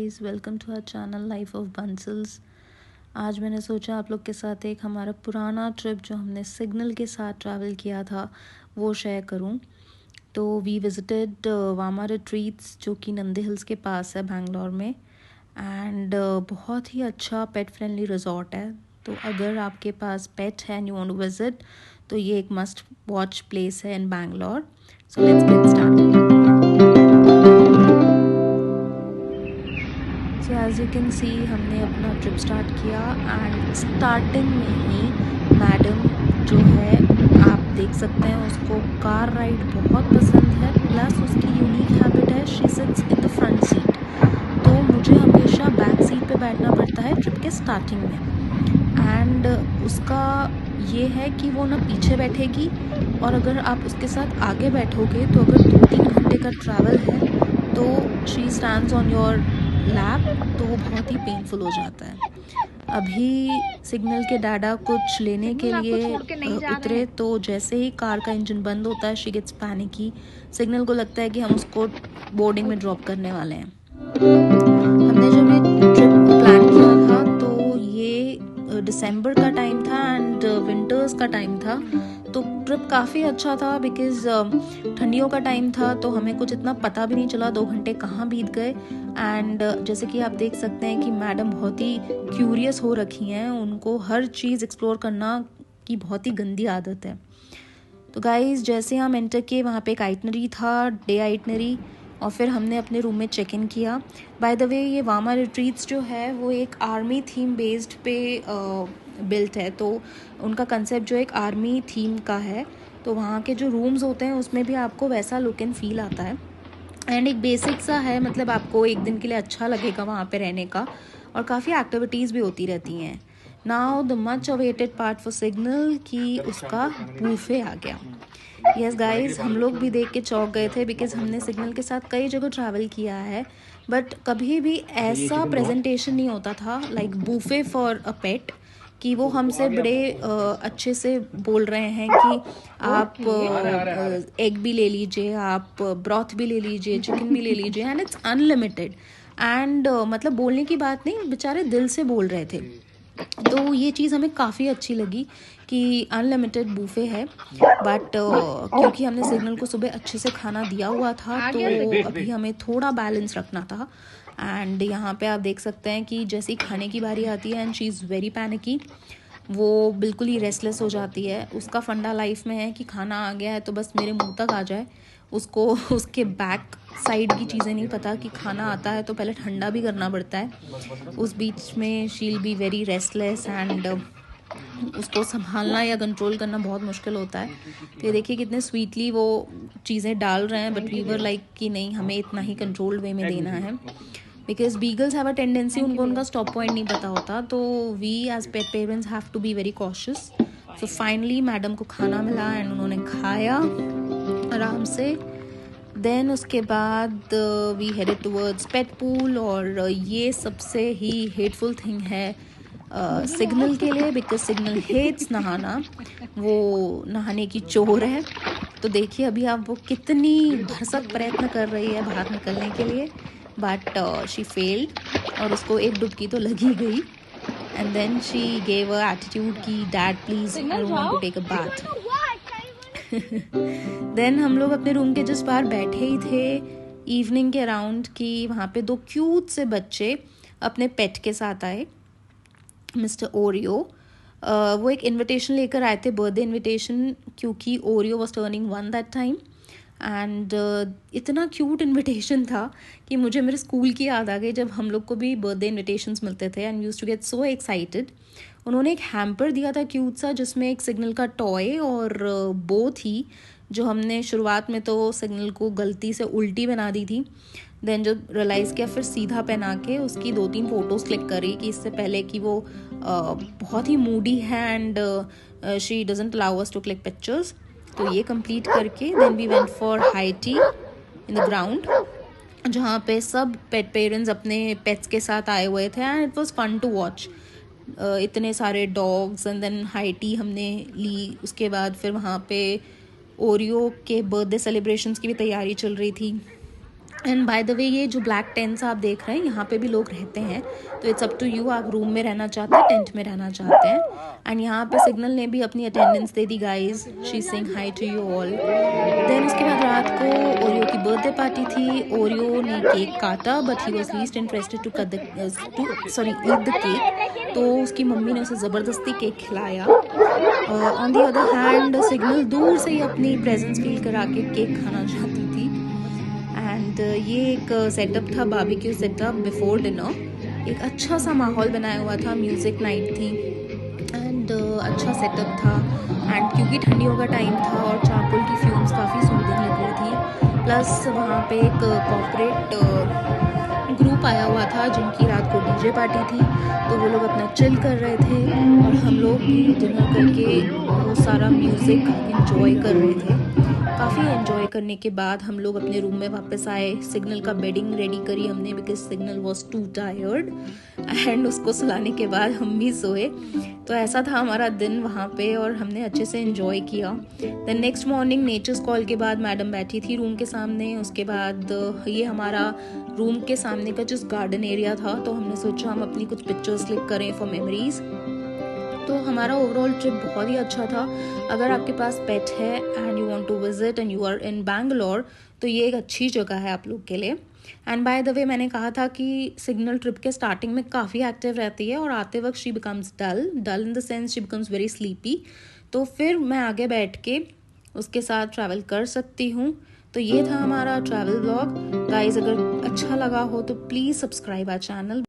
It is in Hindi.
Guys, welcome to our channel life of Bansals. आज मैंने सोचा आप लोग के साथ एक हमारा पुराना ट्रिप जो हमने सिग्नल के साथ ट्रैवल किया था वो शेयर करूं। तो वी विजिटेड वामा रिट्रीट्स जो कि नंदी हिल्स के पास है बैंगलोर में, एंड बहुत ही अच्छा पेट फ्रेंडली रिजॉर्ट है। तो अगर आपके पास पेट है and you want to visit तो ये एक मस्ट वॉच प्लेस है in Bangalore. So let's get started. So as you can see हमने अपना ट्रिप स्टार्ट किया एंड स्टार्टिंग में ही मैडम जो है आप देख सकते हैं उसको कार राइड बहुत पसंद है, प्लस उसकी यूनिक हैबिट है she sits in the front seat. तो मुझे हमेशा बैक सीट पे बैठना पड़ता है ट्रिप के स्टार्टिंग में, एंड उसका ये है कि वो ना पीछे बैठेगी, और अगर आप उसके साथ आगे बैठोगे तो अगर 2-3 घंटे का ट्रैवल है तो she stands on your lap, तो वो बहुत ही पेनफुल हो जाता है। अभी सिग्नल के डाडा कुछ लेने के लिए उतरे तो जैसे ही कार का इंजन बंद होता है शी गेट्स पैनिकी। सिग्नल को लगता है कि हम उसको बोर्डिंग में ड्रॉप करने वाले हैं। हमने जब ये ट्रिप प्लान किया था तो ये दिसंबर का टाइम था एंड विंटर्स का टाइम था, तो ट्रिप काफ़ी अच्छा था बिकॉज ठंडियों का टाइम था तो हमें कुछ इतना पता भी नहीं चला 2 घंटे कहाँ बीत गए। एंड जैसे कि आप देख सकते हैं कि मैडम बहुत ही क्यूरियस हो रखी हैं, उनको हर चीज़ एक्सप्लोर करना की बहुत ही गंदी आदत है। तो गाइस जैसे हम एंटर किए वहाँ पे एक आइटनरी था, डे आइटनरी, और फिर हमने अपने रूम में चेक इन किया। बाय द वे ये वामा रिट्रीट्स जो है वो एक आर्मी थीम बेस्ड पे बिल्ट है, तो उनका कंसेप्ट जो एक आर्मी थीम का है, तो वहाँ के जो रूम्स होते हैं उसमें भी आपको वैसा लुक एंड फील आता है। एंड एक बेसिक सा है, मतलब आपको एक दिन के लिए अच्छा लगेगा वहाँ पे रहने का, और काफ़ी एक्टिविटीज़ भी होती रहती हैं। Now the much awaited part for signal कि उसका बूफे आ गया। यस गाइस, हम लोग भी देख के चौंक गए थे बिकॉज हमने सिग्नल के साथ कई जगह ट्रैवल किया है बट कभी भी ऐसा प्रेजेंटेशन नहीं होता था लाइक बूफे फॉर अ पेट, कि वो हमसे बड़े अच्छे से बोल रहे हैं कि आप एग भी ले लीजिए, आप ब्रॉथ भी ले लीजिए, चिकन भी ले लीजिए, एंड इट्स अनलिमिटेड। एंड मतलब बोलने की बात नहीं, बेचारे दिल से बोल रहे थे। तो ये चीज़ हमें काफ़ी अच्छी लगी कि अनलिमिटेड बूफे है, बट क्योंकि हमने सिग्नल को सुबह अच्छे से खाना दिया हुआ था तो अभी हमें थोड़ा बैलेंस रखना था। एंड यहाँ पे आप देख सकते हैं कि जैसे ही खाने की बारी आती है and she is very panicky, वो बिल्कुल ही रेस्टलेस हो जाती है। उसका फंडा लाइफ में है कि खाना आ गया है तो बस मेरे मुंह तक आ जाए, उसको उसके बैक साइड की चीज़ें नहीं पता कि खाना आता है तो पहले ठंडा भी करना पड़ता है। उस बीच में she will be very restless and उसको संभालना या कंट्रोल करना बहुत मुश्किल होता है। तो ये देखिए कितने स्वीटली वो चीज़ें डाल रहे हैं, बट वी वर लाइक कि नहीं, हमें इतना ही कंट्रोल्ड वे में देना है because beagles have a tendency, उनको उनका स्टॉप पॉइंट नहीं पता होता, तो we as pet parents have to be very cautious. So finally madam को खाना मिला एंड उन्होंने खाया आराम से। देन उसके बाद we headed towards pet pool, और ये सबसे ही हेटफुल थिंग है सिग्नल के लिए बिकॉज सिग्नल हेट्स नहाना, वो नहाने की चोर है। तो देखिए अभी आप वो कितनी भरसक प्रयत्न कर रही है बाहर निकलने के लिए, बट शी फेल्ड और उसको एक डुबकी तो लगी गई। And then she gave a attitude कि dad please I want to take a bath. देन हम लोग अपने रूम के जस्ट बाहर बैठे ही थे इवनिंग के अराउंड कि वहाँ पे 2 क्यूट से बच्चे अपने पेट के साथ आए, मिस्टर ओरियो। वो एक इनविटेशन लेकर आए थे, बर्थडे इनविटेशन, क्योंकि Oreo was turning 1 that time. And इतना क्यूट इनविटेशन था कि मुझे मेरे स्कूल की याद आ गई जब हम लोग को भी बर्थडे इनविटेशंस मिलते थे and used to get so excited. उन्होंने एक हैम्पर दिया था क्यूट सा जिसमें एक सिग्नल का टॉय और बो थी, जो हमने शुरुआत में तो सिग्नल को गलती से उल्टी बना दी थी। देन जब रियलाइज़ किया फिर सीधा पहना के उसकी 2-3 फ़ोटोज़ क्लिक करी कि इससे पहले कि वो बहुत ही मूडी है and she doesn't allow us to click pictures. तो ये कंप्लीट करके then we went for high tea in the ground, जहाँ पे सब पेट पेरेंट्स अपने पेट्स के साथ आए हुए थे and it was fun to watch. इतने सारे dogs and then high tea हमने ली। उसके बाद फिर वहाँ पे ओरियो के बर्थडे सेलिब्रेशंस की भी तैयारी चल रही थी, एंड बाय द वे ये जो ब्लैक टेंट्स आप देख रहे हैं यहाँ पे भी लोग रहते हैं, तो इट्स अप टू यू, आप रूम में रहना चाहते हैं, टेंट में रहना चाहते हैं। एंड यहाँ पे सिग्नल ने भी अपनी अटेंडेंस दे दी guys, she saying hi to you all. Then उसके बाद रात को ओरियो की बर्थडे पार्टी थी। ओरियो ने केक काटा but he was least interested to eat the cake, तो उसकी मम्मी ने उसे ज़बरदस्ती केक खिलाया। On the other hand Signal दूर से ही अपनी प्रेजेंस फील करा के केक खाना चाहती थी। एंड ये एक सेटअप था, बारबेक्यू सेटअप बिफोर डिनर। एक अच्छा सा माहौल बनाया हुआ था, म्यूज़िक नाइट थी एंड अच्छा सेटअप था। एंड क्योंकि ठंडियों का टाइम था और चारकोल की फ्यूम्स काफ़ी सूदिंग लग रही थी, प्लस वहाँ पे एक कॉर्पोरेट ग्रुप आया हुआ था जिनकी रात को डीजे पार्टी थी, तो वो लोग अपना चिल कर रहे थे और हम लोग भी डिनर करके वो सारा म्यूज़िक एंजॉय कर रहे थे। काफ़ी एंजॉय करने के बाद हम लोग अपने रूम में वापस आए। सिग्नल का बेडिंग रेडी करी हमने because signal was to tired and उसको सुलाने के बाद हम भी सोए। तो ऐसा था हमारा दिन वहाँ पे और हमने अच्छे से एंजॉय किया। Then next morning nature's call के बाद मैडम बैठी थी रूम के सामने। उसके बाद ये हमारा रूम के सामने का जिस गार्डन एरिया था, तो हमने सोचा हम अपनी कुछ पिक्चर्स क्लिक करें फॉर मेमोरीज। तो हमारा ओवरऑल ट्रिप बहुत ही अच्छा था। अगर आपके पास पेट है and you want to visit and you are in Bangalore, तो ये एक अच्छी जगह है आप लोग के लिए। एंड बाय द वे मैंने कहा था कि सिग्नल ट्रिप के स्टार्टिंग में काफ़ी एक्टिव रहती है और आते वक्त she becomes dull in the sense she becomes very sleepy. तो फिर मैं आगे बैठ के उसके साथ ट्रैवल कर सकती हूँ। तो ये था हमारा ट्रैवल व्लॉग गाइज। अगर अच्छा लगा हो तो प्लीज़ सब्सक्राइब आवर चैनल।